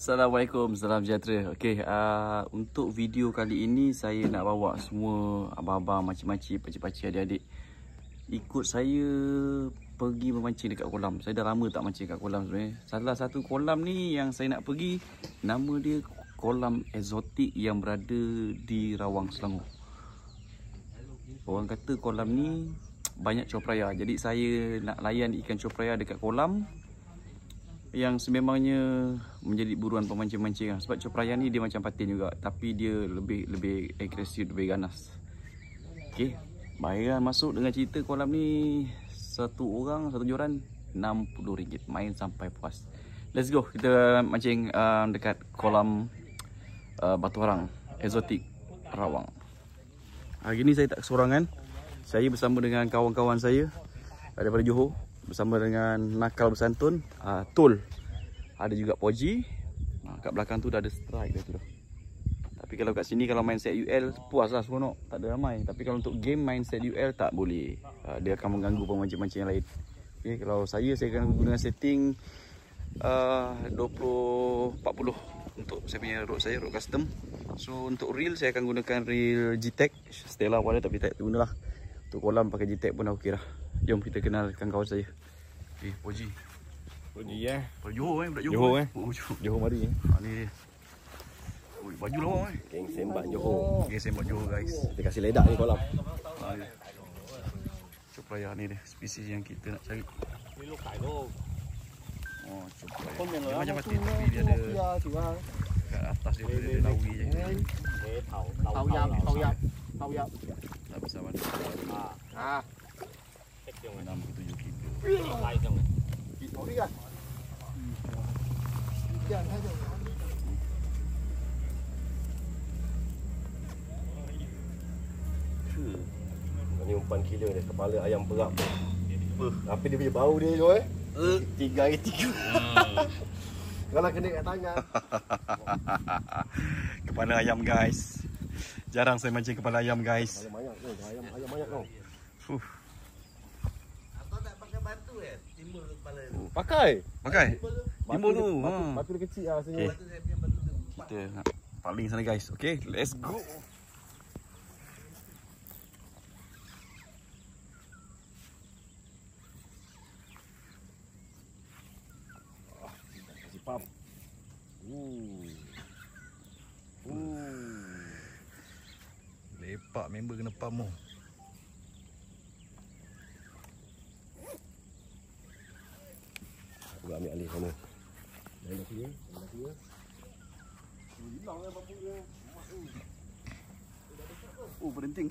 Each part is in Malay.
Assalamualaikum, salam sejahtera. Okey, untuk video kali ini saya nak bawa semua abang-abang, makcik-makcik, pakcik-pakcik, adik-adik ikut saya pergi memancing dekat kolam. Saya dah lama tak mancing kat kolam sebenarnya. Salah satu kolam ni yang saya nak pergi, nama dia Kolam Eksotik yang berada di Rawang, Selangor. Orang kata kolam ni banyak copraya. Jadi saya nak layan ikan copraya dekat kolam yang sememangnya menjadi buruan pemancing-mancing lah. Sebab copraya ni dia macam patin juga, tapi dia lebih agresif, lebih ganas. Okey, bayaran masuk dengan cerita kolam ni satu orang, satu joran RM60. Main sampai puas. Let's go, kita mancing dekat kolam Batu Harang Eksotik Rawang. Hari ni saya tak kesorangan. Saya bersama dengan kawan-kawan saya daripada Johor, bersama dengan Nakal Bersantun, Tol. Ada juga Poji. Kat belakang tu dah ada strike dah tu dah. Tapi kalau kat sini kalau main set UL puas lah seronok, tak ada ramai. Tapi kalau untuk game main set UL tak boleh. Dia akan mengganggu pemancing-mancing yang lain. Okay, kalau saya akan guna setting 20-40 untuk saya punya rod saya, rod custom. So untuk reel saya akan gunakan reel G-Tech Stella pun ada, tapi tak gunalah. Untuk kolam pakai G-Tech pun dah okey dah. Jom kita kenalkan kawan saya. Okay, Poji. Poji ya. Johor budak Johor. Johor Oh, Johor mari. Ni dia. Oi, baju lawa Geng Sembak Johor. Geng Sembak Johor guys. Kita kasih ledak ni kolam. Copraya ni dia, spesies yang kita nak cari. Ni lokal tu. Oh, copraya. Dia macam patin tapi dia ada kat atas dia ada lawi je. Tàu dập. Tak besar mana. Tek dia 67 kilo. Lai dong. Đi à? Jangan aja. Ni umpan killer dia, kepala ayam perap. Apa dia punya bau dia tu 3x3. Kalau kena kat tangan. Kepala ayam guys. Jarang saya mancing kepala ayam guys. Ayam banyak tu, ayam banyak tu. Atau tak pakai batu timbul kepala tu. Pakai. Timbul tu. Batu dia kecil lah rasanya. Batu saya punya batu tu. Kita nak paling sana guys. Okay, let's go. Kasih pam. Lepak member kena pam. Aku ambil alih sana. Dah dia. Hilang lah bambu dia. Oh, berhenting.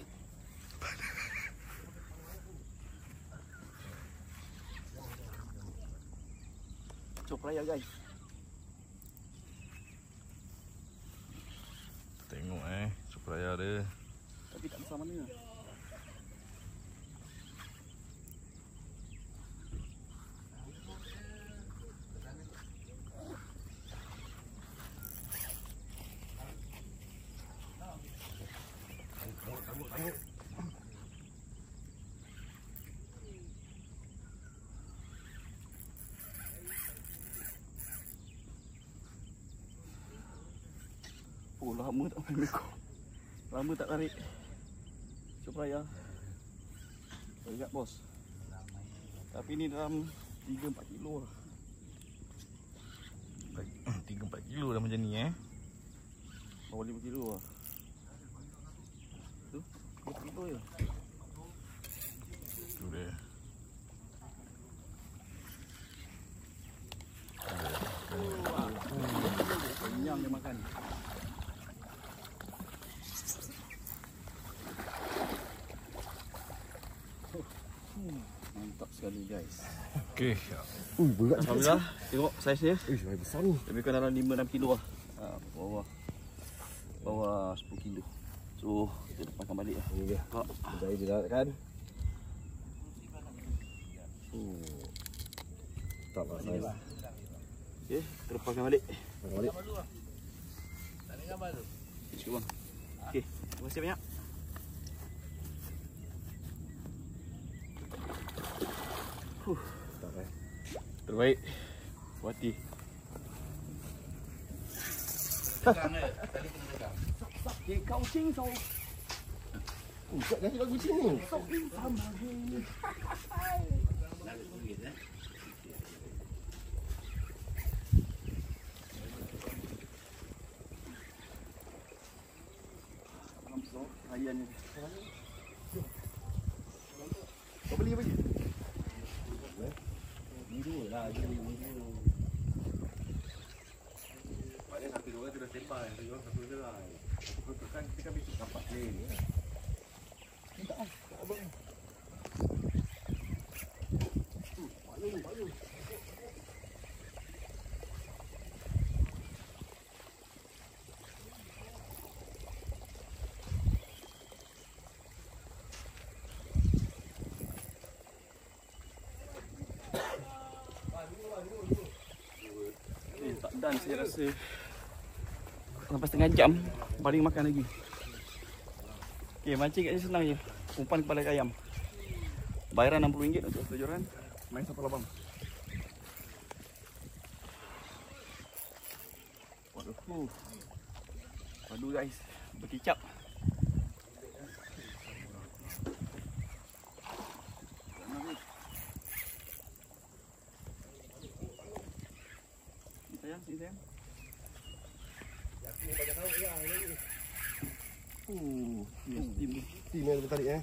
Copraya guys. Tengok copraya dia. Tapi tak besar mana. Oh, lama tak main mekor. Lama tak tarik copraya. Ingat bos. Tapi ni dalam 3-4 kilo lah. 3-4 kilo dah macam ni Bawah 5 kilo lah. Tu, 5 kilo je. Tu dia. Kenyang dia makan. Mantap sekali guys. Okey. Berat. Alhamdulillah, tengok saiz dia. Saya besar ni. Lebih kurang dalam 5-6 kilo lah. Bawah 10 kilo. So, kita lepaskan balik lah. Ini dia. Saya dia darat kan. Tak lah saiz. Okay, kita lepaskan balik. Balik. Tak ada gambar tu. Cukup bang. Okay, terima kasih banyak. Tak Terbaik. Puas hati. Kau kucing kau. Tak kasi lagu sini. Harian ni. Kau beli apa je? Biru lah, biru. Maknanya satu dua tu dah sembah, satu je lah. Betul kan kita kan bisik kapak ni. Tak dan saya rasa. Sampai setengah jam baring makan lagi. Okey, mancing kat sini senang je. Umpan kepala ayam. Bayaran RM60 untuk seluruhan. Main sampai lapang. Waduh. Waduh guys, berkicap. Sayang, sini sayang. Yes, Steam yang tarik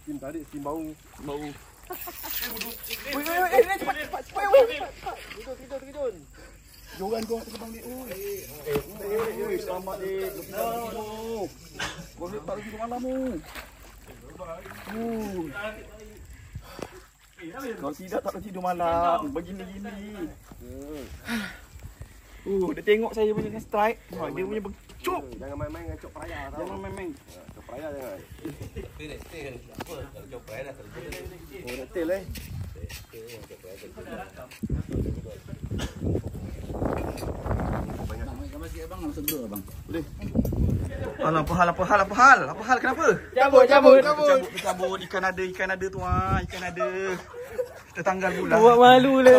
Steam tarik, steam bau. Bau. Tidur. Joran kau terbang ni. Oi, selamat dik. Kau tak lagi ke malam tu. Kalau tidak tak tidur malam. Begini-gini. Dia tengok saya punya strike. Dia punya bercuk. Jangan main-main dengan cok peraya tau. Jangan main-main. Cok peraya jangan. Tail apa? Kalau jauh peraya dah terjadi. Oh, nak tail Gambar sikit abang, langsung dulu abang. Boleh. Alah, apa hal? Kenapa? Cabut. Ikan ada tu ah, ikan ada. Kita tanggal pula. Buat malu lah.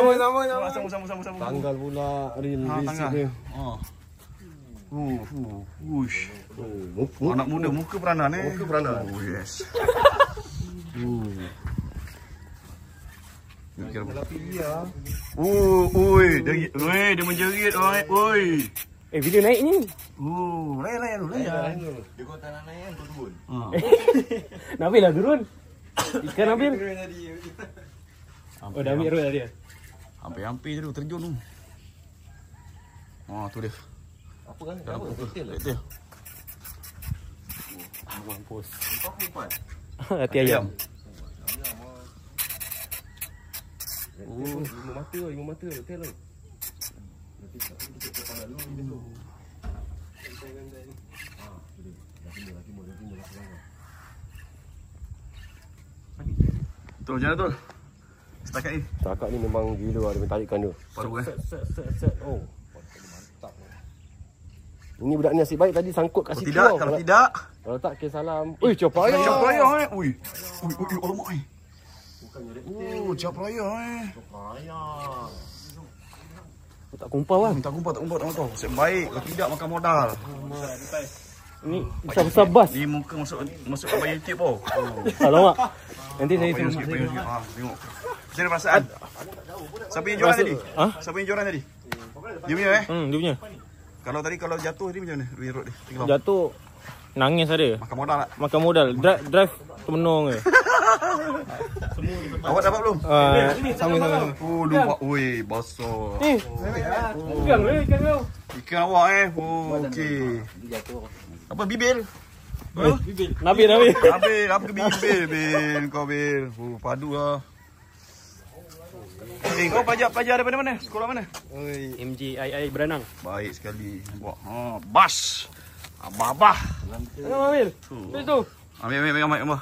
Sama. Tanggal pula reel tanggal. dia. Ush. Anak muda muka peranan Muka peranan. Oh yes. Dia menjerit oi. Bila naik ni? Layan dulu. Dia kau tak nak naik kan, kau turun. Nabil lah turun. Ikan Nabil. Oh, dah ambil roll dia. Hampir je tu terjun tu. Tu dia. Apa kan? Dalam Apa? betul. Tail. Mampus. Kau umpan. Hati ayam. Lima mata tail tu. Tu macam mana tu? Setakat ni. Cakap ni memang gila ada tarikan dia. Baru Set. Oh. Mantap. Ini budak ni nasib baik tadi sangkut kat situ. Kalau tidak. Kalau tak kes salam. Ui, copraya. Ui. Alamak eh. Bukannya Copraya Copraya. Tak kumpau kan? Tak kumpul. Nasib baik. Kalau tidak makan modal. Ni besar-besar bas. Ni muka masuk abang YouTube tau. Alamak. Nanti saya Payung suruh sikit. Tengok. Macam mana perasaan? Siapa yang jualan tadi? Siapa yang jualan tadi? Dia punya dia punya. Kalau jatuh dia macam mana? Road dia. Tengok. Jatuh nangis ada. Makan modal tak? Makan modal. Drive termenung je. Awak dapat belum? Sama. Lupa. Ui, basah. Ikan kau. Ikan awak okey. Apa bibil? Nabil. Nabil, apa ke bibil? Kau bil. Padu lah. Kau pelajar daripada mana? Sekolah mana? MJII Beranang. Baik sekali. Buat. Bas. Abah. Nabil. Tu. Ambil gambar.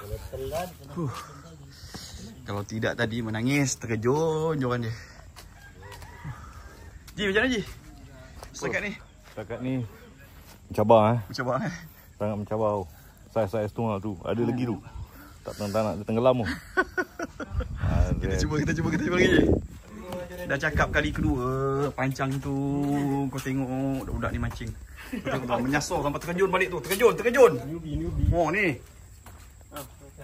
Kalau tidak tadi menangis, terkejut joran dia. Ji, macam mana Ji? Setakat ni Mencabar mencabar Sangat mencabar. Saiz tu lah tu. Ada lagi tu. Tak nak dia tenggelam tu. Kita cuba lagi je. dah cakap kali kedua pancang tu. Kau tengok budak-budak ni mancing. Kau tengok dah menyasar sampai terkejun balik tu. Terkejun. Newbie. Oh ni.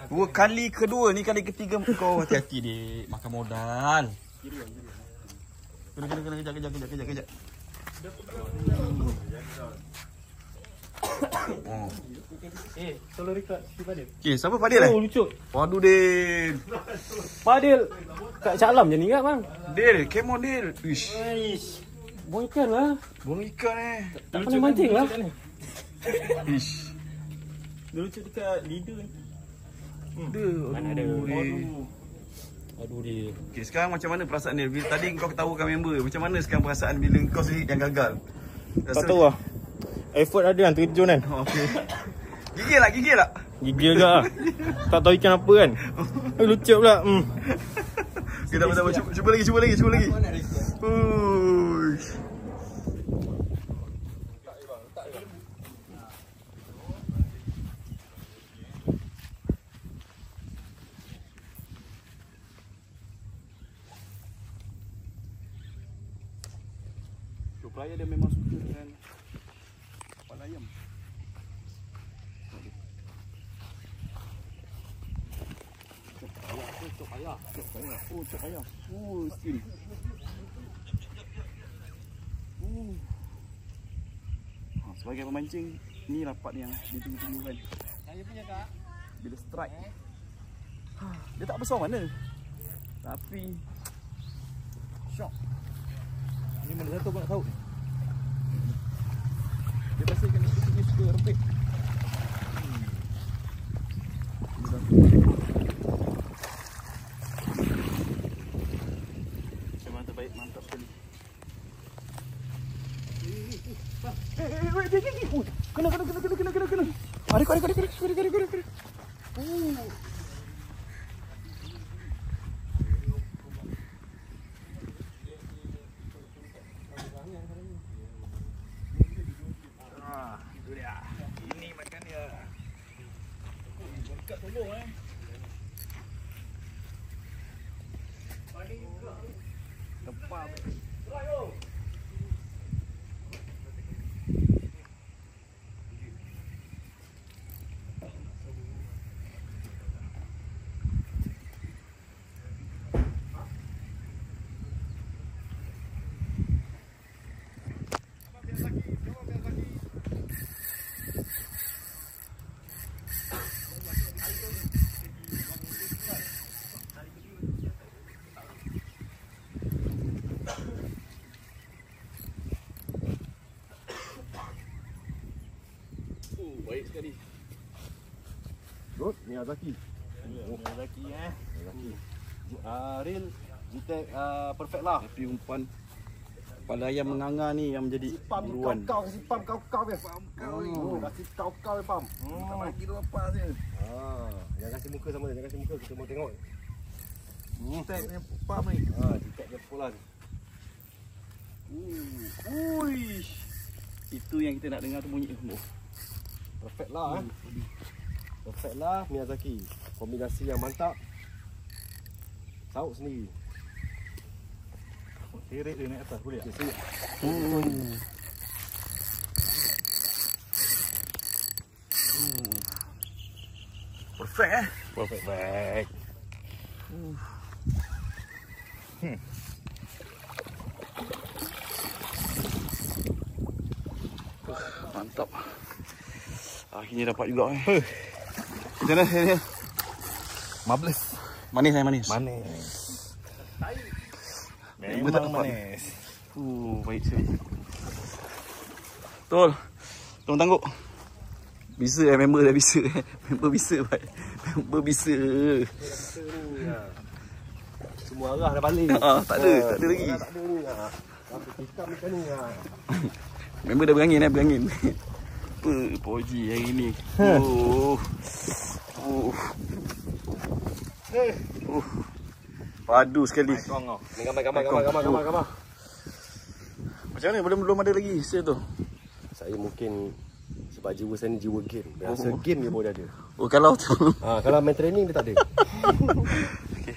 Dua kali kedua ni, kali ketiga kau hati-hati dik. Makan modal. Kejap. Oh. Tolong record si Fadil. Okay, siapa Fadil Oh, lucu. Waduh Dil. Fadil kat Shah Alam je ni kan bang? Dil, come on Dil. Ish. Buang ikan lah. Buang ikan Tak pandai mancing lah. Ish. Dia lucu dekat leader ni. Mana ada. Aduh. Aduh dia. Okay, sekarang macam mana perasaan dia? Bila tadi kau ketawakan member, macam mana sekarang perasaan bila kau sendiri yang gagal? Tak tahu lah. Effort ada kan, terjun kan. Okay. Gigil tak? Gigil ke lah. Tak tahu ikan apa kan. Lucu pula. Okay, tak. Cuba lagi. Uish. Supaya dia memang suka dengan kepala ayam. Cok ayam. Oh, skin. Sebagai pemancing, ni rapat yang ditunggu-tunggu kan. Saya punya kak. Bila strike. Dia tak besar mana. Tapi shock. Ni mana satu pun nak tahu. Dia pasti kena suka rempit. Memang terbaik, mantap sekali. Kena. Ada. Itu dia. Ini makan dia. Dekat tolong Tepat. Baik sekali. Good, Miyazaki. Lelaki Real Jitek perfect lah. Tapi umpan kepala ayam menganga ni yang menjadi Pam buruan. kau si pam kau ya. Pam kau ni. Kasi kau ya pam. Tak bagi dua pas je. Jangan kasih muka sama dia, jangan kasih muka, kita mau tengok. Jitek punya pam ni. Jitek dia pulang. Uish. Itu yang kita nak dengar tu bunyi. Perfect lah Perfect lah Miyazaki. Kombinasi yang mantap. Sauk sendiri. Tirik dia naik atas boleh tak? Okay, Perfect Perfect. Mantap. Akhirnya dapat juga. Macam mana saya? Marvelous. Manis. Manis. Memang manis. Baik sekali. Betul. Tolong tangguk. Bisa member dah bisa. Member bisa baik. Member bisa. semua arah dah balik. Tak ada lagi. Tak ada ni. Hitam macam ni. Member dah berangin. Apa Poji hari ni. Padu sekali. Ni gambar. Macam mana belum ada lagi hasil tu? Saya mungkin sebab jiwa saya ni jiwa game. Biasa game je boleh ada. Oh kalau tu. Kalau main training dia tak ada. Okey.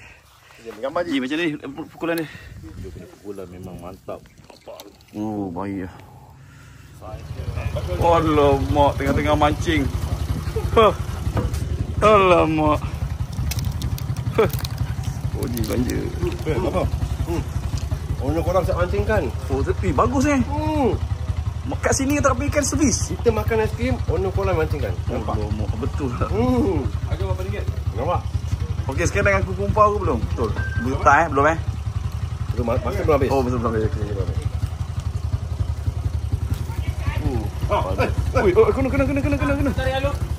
Gambar je macam ni pukulan dia. Dia kena pukul Ular memang mantap. Oh, baik. Alamak, tengah-tengah mancing. Alamak. Oh, ni belanja. Apa? Owner korang siap mancing kan? Oh, tapi bagus Kat sini tak pergi ikan servis. Kita makan aiskrim, owner korang mancing kan? Nampak? Alamak, betul lah. Harga berapa ringgit? Nampak? Okey, sekarang dengan kuku umpau ke belum? Betul. Belum tak belum Masa belum habis? Oh, betul belum habis. Ui, oh, kena.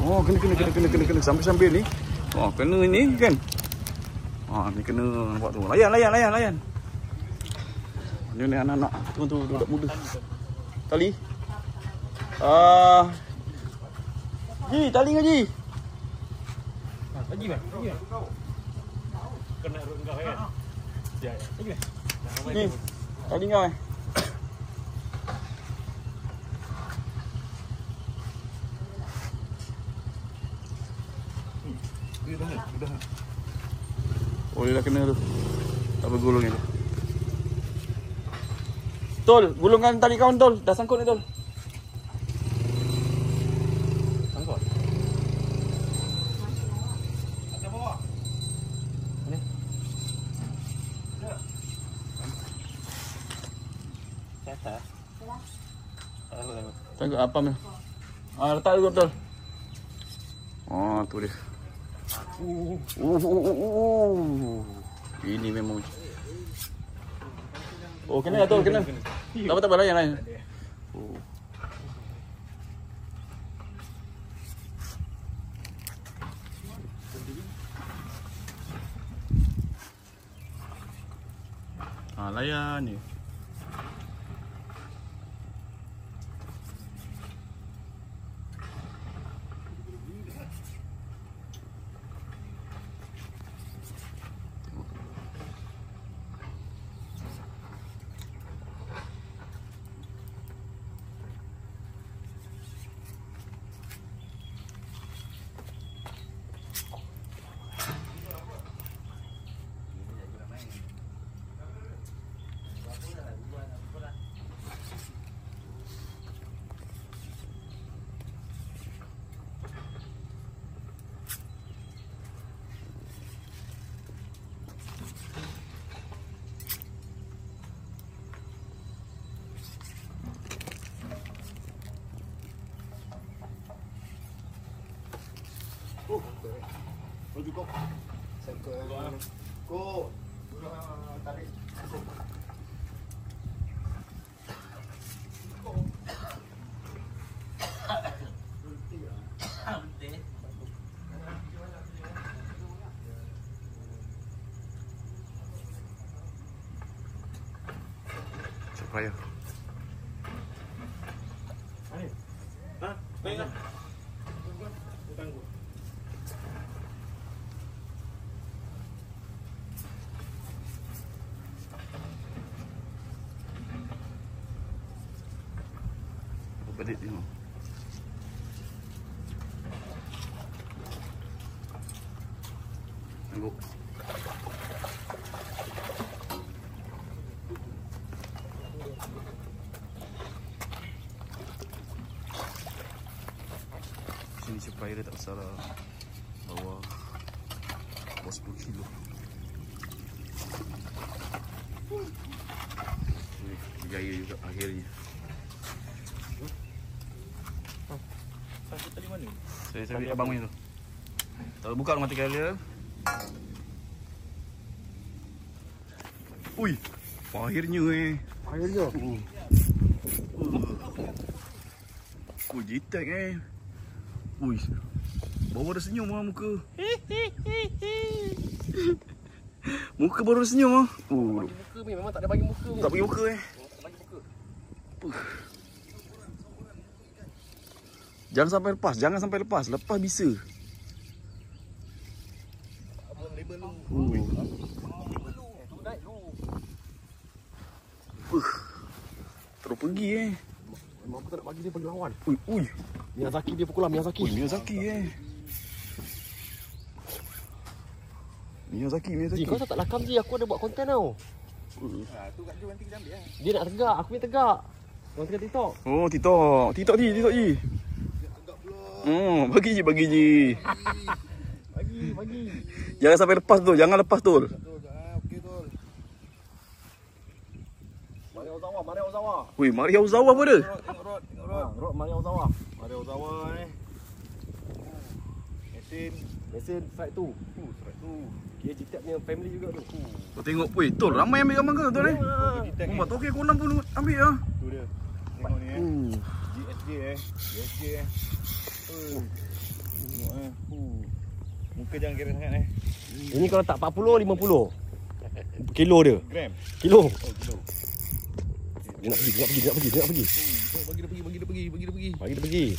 Oh, kena. Sambil ni. Oh, kena ni kan. Ni kena nampak tu. Layan. Ni anak-anak. Tu budak muda. Tali. Ji, tali ke Ji? Lagi kan? Kena rut kau kan? Ya. Lagi kan? Ni. Tali kau Oh, dia dah kena tu. Tak bergulung ni tu. Tol, gulungkan tali kawan Tol. Dah sangkut ni Tol. Sangkut. Atas bawah. Ni. Atas. Sangkut apa ni? Letak dulu Tol. Oh, tu dia. Ini memang. Oh, kena lah Tol, kena. Tak apa, layan. Oh. Layan ni. Baju kau. Sangkut. Kau. Tarik. Supaya. Baiklah. Balik tengok. Tengok. Sini supaya dia tak salah bawa 10 kilo. Berjaya juga akhirnya. Sangkut tali mana? Saya ambil abang punya tu. Tak buka mati kali dia. Ui, akhirnya Akhirnya. Jitak Ui, baru ada senyum lah muka. Muka baru ada senyum lah. Muka ni memang tak ada bagi muka ni. Tak bagi muka Tak bagi muka. Jangan sampai lepas. Lepas bisa. Abang label lu. Terus pergi Memang aku tak nak bagi dia pergi lawan. Ui. Miyazaki dia pukul lah, Miyazaki. Ui, Miyazaki Miyazaki. Ji, kau tak lakam Ji, aku ada buat konten tau. Tu kat Jom nanti kita ambil lah. Dia nak tegak, aku punya tegak. Orang tengah TikTok. Oh, TikTok. TikTok Ji. Bagi je. Bagi. Jangan sampai lepas tu. Jangan lepas tu. Okey tu. Mari Ozawa. Wih, Maria Ozawa apa dia? Tengok rod. Rod Mari Ozawa. Ada Ozawa ni. Mesin strike tu. Strike tu. Dia Jitat punya family juga tu. Kau tengok, weh, Tol, ramai ambil gambar kau tu ni. Umat okey kolam pun ambil ah. Tu dia. Tengok ni GSJ GSJ Tengok muka jangan kira sangat Ini kalau tak 40, 50 kilo dia. Gram. Kilo. Oh, kilo. Dia nak pergi. Bagi dia pergi.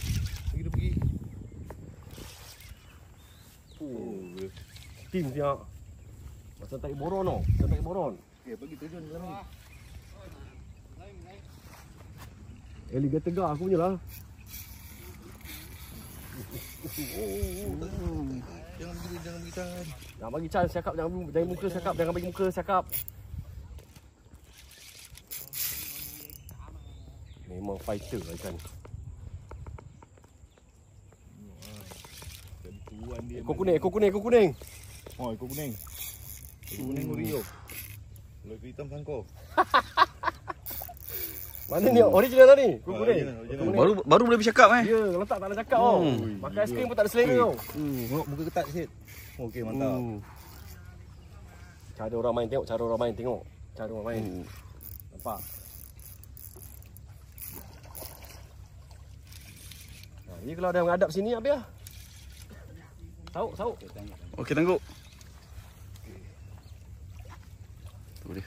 Tim siap. Macam tarik boron tau. Okey, bagi terjun dalam ni. Alligator tegak aku punya lah. Jangan bagi tahan. Nak bagi chance cakap, jangan muka cakap, jangan bagi muka cakap. Memang fighter lah ikan. Jadi tuan dia. Ekor kuning. Oh, ekor kuning. Ekor kuning Rio. Kalau ekor hitam sangkor. Mana ni original lah ni? Ekor kuning. Baru boleh bercakap Ya, kalau tak nak cakap tau. Makan aiskrim pun tak ada selera tau. Tengok muka ketat sikit. Okey, mantap. Cara orang main tengok. Cara orang main. Nampak? Ni kalau ada menghadap sini habis lah. Sauk. Okey, tangguh. Tu dia.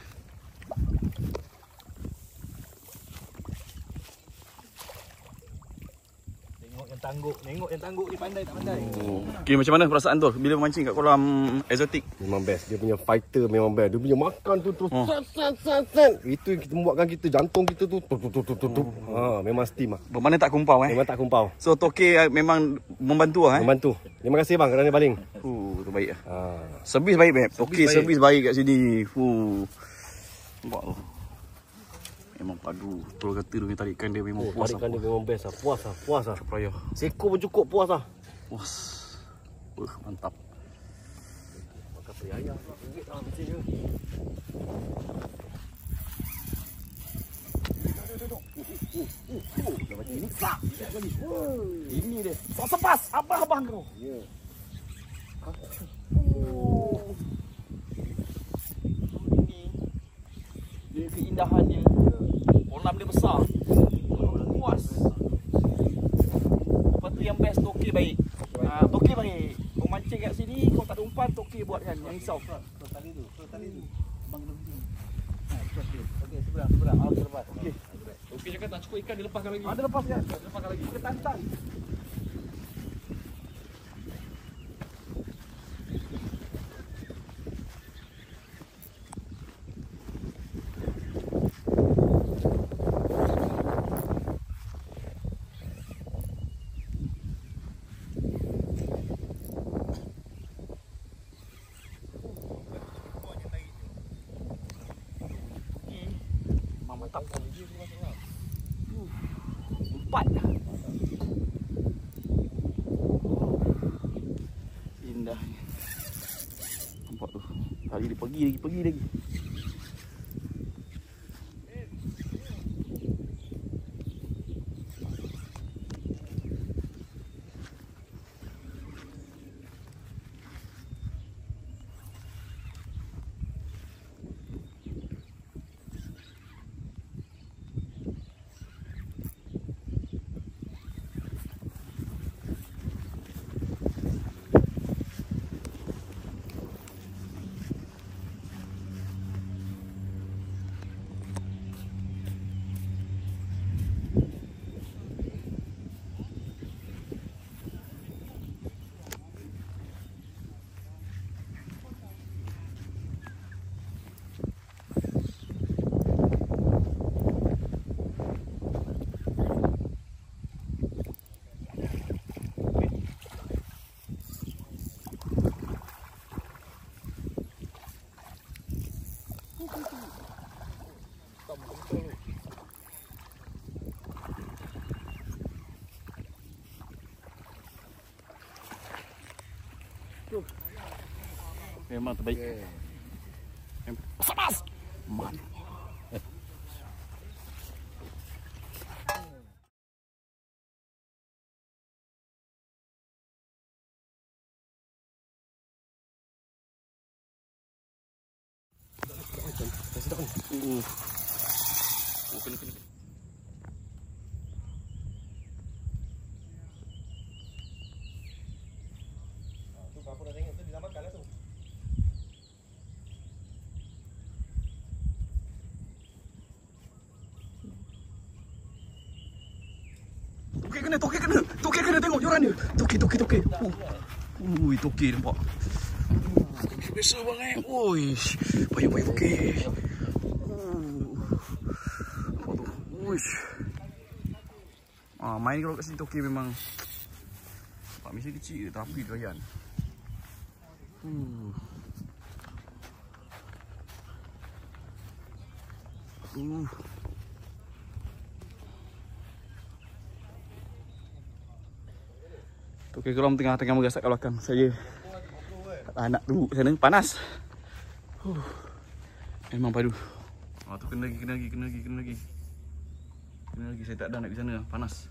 Tengok yang tangguk ni pandai tak pandai. Okey, macam mana perasaan tu bila memancing kat kolam eksotik? Memang best. Dia punya fighter memang best. Dia punya makan tu terus sat. Itu yang kita buatkan kita jantung kita tu. Memang steam ah. Bermakna tak kumpau Memang tak kumpau. So Toke memang membantu Membantu. Terima kasih bang kerana baling. Tu baik ah. Ha. Servis baik beb. Okey, servis baik kat sini. Nampak tu. Memang padu. Betul kata dia punya tarikan dia memang puas. Tarikan dia memang best lah. Puas lah. Praya. Seko pun cukup puas lah. Puas. Mantap. Makan peri ayam. Ringgit lah macam je. Ini sak. Ini dia. Sepas. Abang kau. Ya. Dia keindahan dia. Kolam dia besar. Puas. Lepas tu yang best Toke baik. Toke baik. Kau mancing kat sini, kau tak ada umpan, Toke buat kan. Yang risau. Tali tu. Bang kena begini. Okey, seberang. Okey, lepas. Okey. Okey, cakap tak cukup ikan dia lepaskan lagi. Ada lepas kan? Lepaskan lagi. Kita tantang. Mantap kali dia semua. Empat. Indah. Nampak tu. Hari dia pergi lagi. Memang terbaik. Samas. Man. Kena. Tu kapur dah tengok tu dia dah makan lah tu. Toke kena tengok joran dia. Toke. Ui, toke nampak. Besar banget. Ui, payah toke. Uish. Main kalau kat sini toke memang nampak mesti kecil tapi doyan. Toke geram tengah merasak kat belakang. Saya tak nak duduk sana, panas. Memang padu. Tu kena lagi. Saya tak ada nak pergi sana, panas.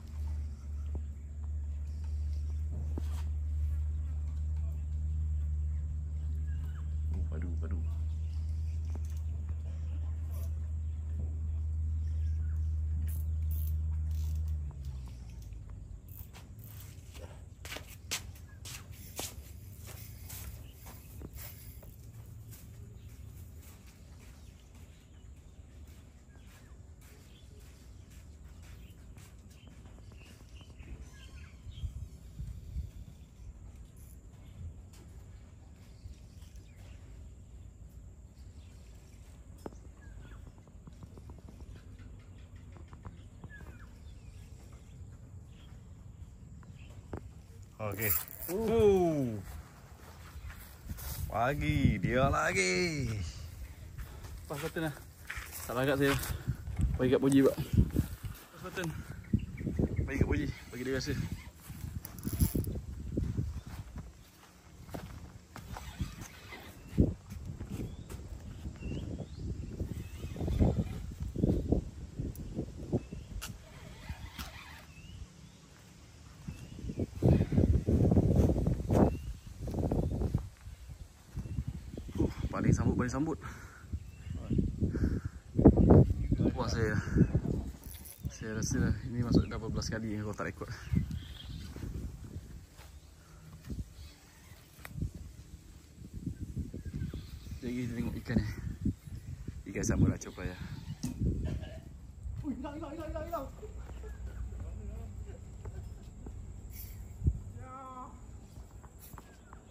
Padu. Okey. Pagi dia lagi. Pas button lah. Tak lagak saya. Bagi kat Poji pak. Pas button. Bagi kat Poji. Bagi dia rasa. Paling sambut. Wah, saya rasa ini masuk dah berapa belas kali kalau tak rekod. Jadi kita tengok ikan ni. Ikan sama lah coba ya. Hilang.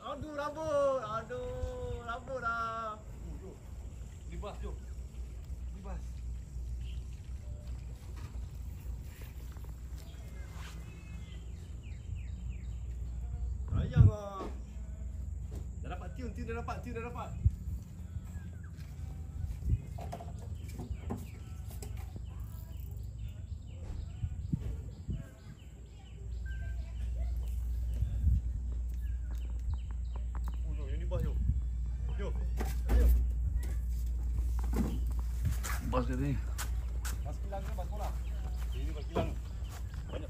Aduh, rambut dah. Libas jom. Libas. Sayang lah. Dah dapat tune dah dapat. Bos dia ni. Bas kilang ke bas bola? Ini bas kilang. Banyak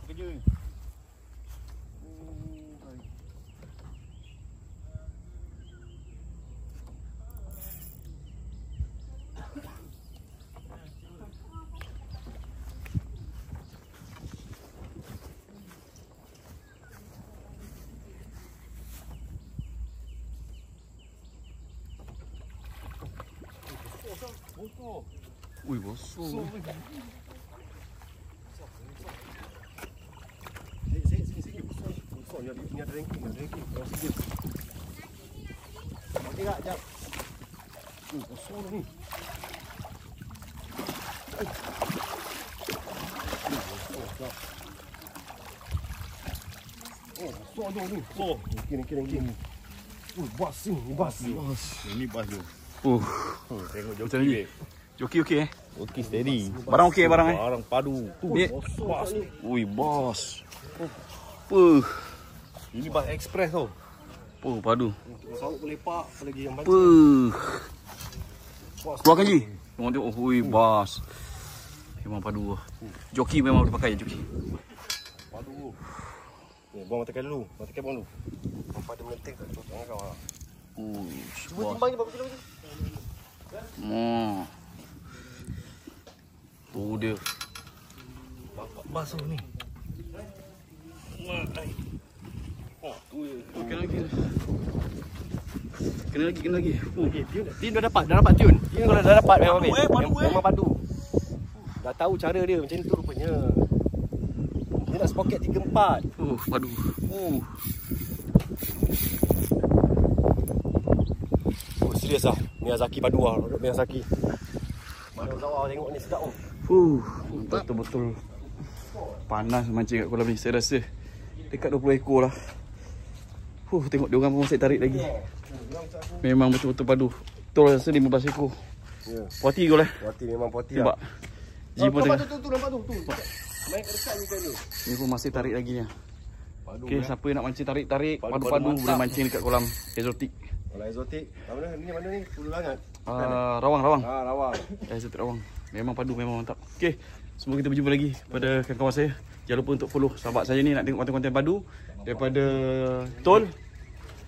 pekerja ni. Ui, bosok. Sini. Bosok ni ada ranking. Orang sikit. Okey tak, jap. Bosok ni. Bosok tu ni. Ranking. Bas ni, bas. Ini bas tu. Tengok Macam joki ni. dia. Joki okey eh? Joki steady. Barang okey barang eh? Barang padu. Ni. Bas. Ui, bos. Ini bas express tau. Oh, padu. Tengok sauk pun lepak. Apa lagi yang Puh. Puas. Keluarkan je. Tengok. Hui, bas. Memang padu. Joki memang boleh pakai joki. Padu. Ni, buang mata dulu. Mata buang dulu. Nampak dia melenting kat tangan kau lah. Cuba timbang ni berapa kilo je? Oh, dia. Basuh ni. Kena lagi. Tiun dah dapat tiun. Tiun kalau dah dapat memang memang padu. Dah tahu cara dia macam tu rupanya. Dia nak sepoket 3-4. Padu. Serius lah. Miyazaki padu lah. Miyazaki. Mana Zawa tengok ni sedap. Betul-betul panas mancing kat kolam ni. Saya rasa dekat 20 ekor lah. Tengok dia orang pun masih tarik lagi. Memang betul-betul padu. Betul rasa 15 ekor. Ya. Puati kau lah. Puati memang puati Nampak? lah. Ji pun tengah. Tu nampak tu. Main kat dekat ni kan ni. Ni pun masih tarik lagi ni. Padu. Okey, siapa yang nak mancing tarik-tarik, Padu padu-padu mantap. boleh mancing dekat kolam eksotik. Kalau eksotik. Mana ni? Pulau Langat. Rawang. Rawang. Eksotik Rawang. Memang padu, memang mantap. Okey, semoga kita berjumpa lagi pada kawan-kawan saya. Jangan lupa untuk follow sahabat saya ni nak tengok konten-konten padu daripada Tol.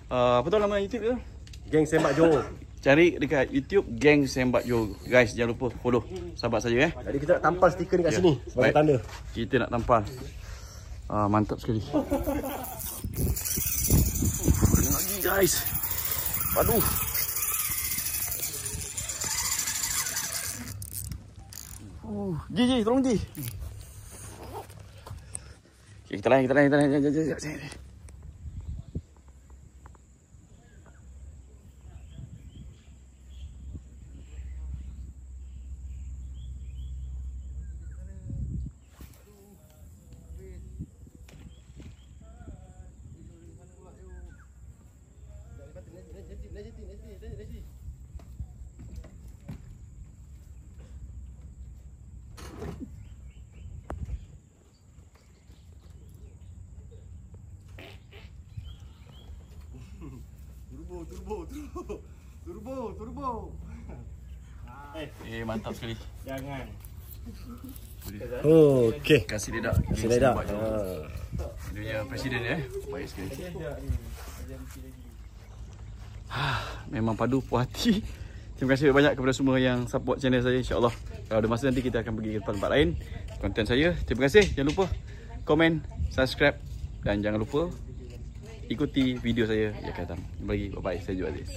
Apa tu nama YouTube tu? Geng Sembak Johor. Cari dekat YouTube Geng Sembak Johor. Guys, jangan lupa follow sahabat saya Jadi kita nak tampal stiker ni kat sini sebagai Baik. tanda. Kita nak tampal. Mantap sekali. Kena lagi guys. Aduh. Ji, tolong Ji. Okay, kita lain. Sekejap. Turbo. Mantap sekali. Jangan. Okey. Kasih dia dak. Kasih dia dak. Dia punya presiden baik sekali. Memang padu, puas hati. Terima kasih banyak kepada semua yang support channel saya. InsyaAllah kalau ada masa nanti kita akan pergi ke tempat lain konten saya. Terima kasih. Jangan lupa komen, subscribe dan jangan lupa ikuti video saya yang akan datang. Jumpa lagi. Bye bye. Saya Ju Aziz.